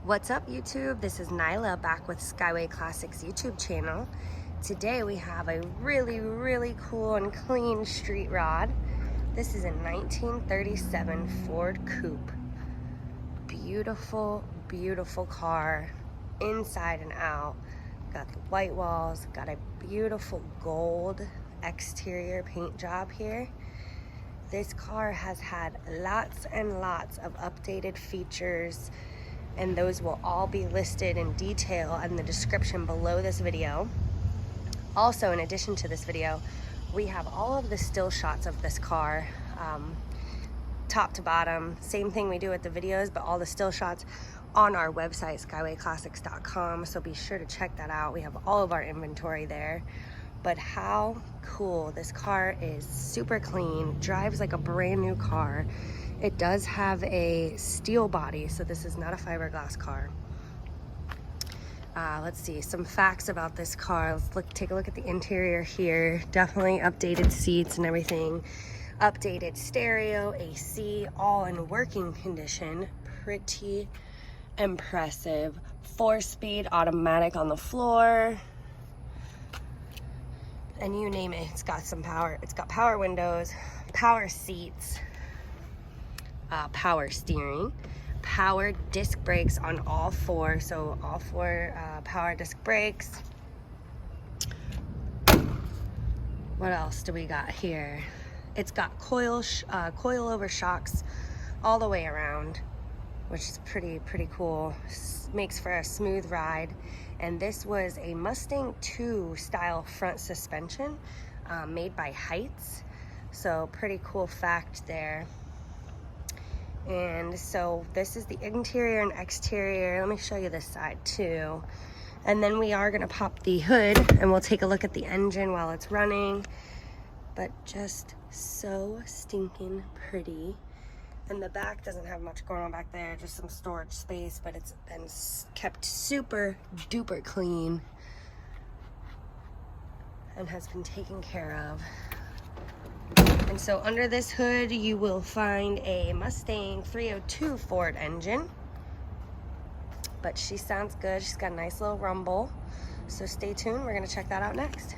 What's up, YouTube? This is Nyla back with Skyway Classics YouTube channel. Today we have a really cool and clean street rod. This is a 1937 Ford Coupe. Beautiful car, inside and out. Got the white walls, got a beautiful gold exterior paint job here. This car has had lots and lots of updated features, and those will all be listed in detail in the description below this video. Also, in addition to this video, we have all of the still shots of this car, top to bottom. Same thing we do with the videos, but all the still shots on our website, skywayclassics.com, so be sure to check that out. We have all of our inventory there. But how cool. This car is super clean, drives like a brand new car. It does have a steel body, so this is not a fiberglass car. Let's see, some facts about this car. Let's take a look at the interior here. Definitely updated seats and everything. Updated stereo, AC, all in working condition. Pretty impressive. 4-speed automatic on the floor. And you name it, it's got some power. It's got power windows, power seats, power steering, power disc brakes on all four. So all four power disc brakes. What else do we got here? It's got coilover shocks all the way around, which is pretty cool. Makes for a smooth ride. And this was a Mustang II-style front suspension made by Heidts. So pretty cool fact there. And so this is the interior and exterior. Let me show you this side too. And then we are gonna pop the hood and we'll take a look at the engine while it's running. But just so stinking pretty. And the back doesn't have much going on back there, just some storage space, but it's been kept super duper clean and has been taken care of. And so under this hood, you will find a Mustang 302 Ford engine, but she sounds good. She's got a nice little rumble. So stay tuned, we're gonna check that out next.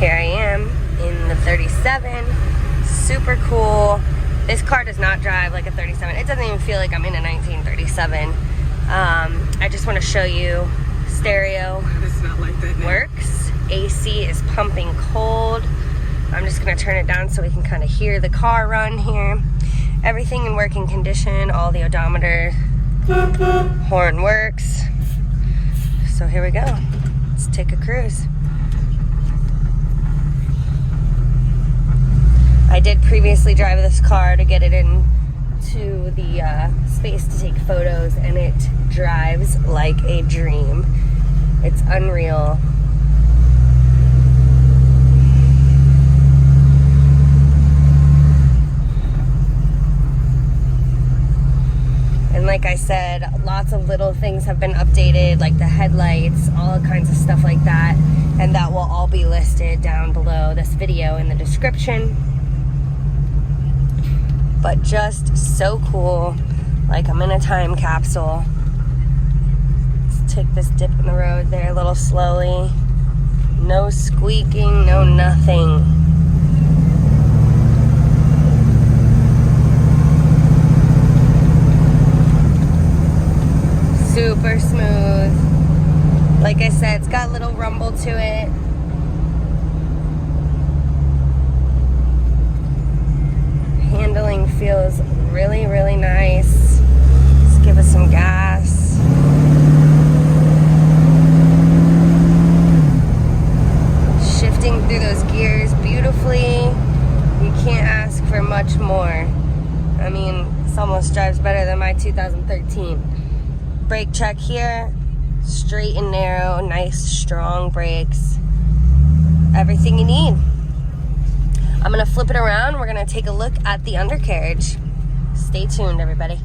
Here I am in the 37, super cool. This car does not drive like a 37. It doesn't even feel like I'm in a 1937. I just want to show you stereo works. AC is pumping cold. I'm just going to turn it down so we can kind of hear the car run here. Everything in working condition, all the odometer, horn works. So here we go. Let's take a cruise. I did previously drive this car to get it into the space to take photos, and it drives like a dream. It's unreal. And like I said, lots of little things have been updated, like the headlights, all kinds of stuff like that, and that will all be listed down below this video in the description. But just so cool, like I'm in a time capsule. Let's take this dip in the road there a little slowly. No squeaking, no nothing. Super smooth. Like I said, it's got a little rumble to it. Handling feels really nice. Let's give it some gas. Straight and narrow, nice strong brakes. Everything you need. I'm gonna flip it around. We're gonna take a look at the undercarriage. Stay tuned, everybody.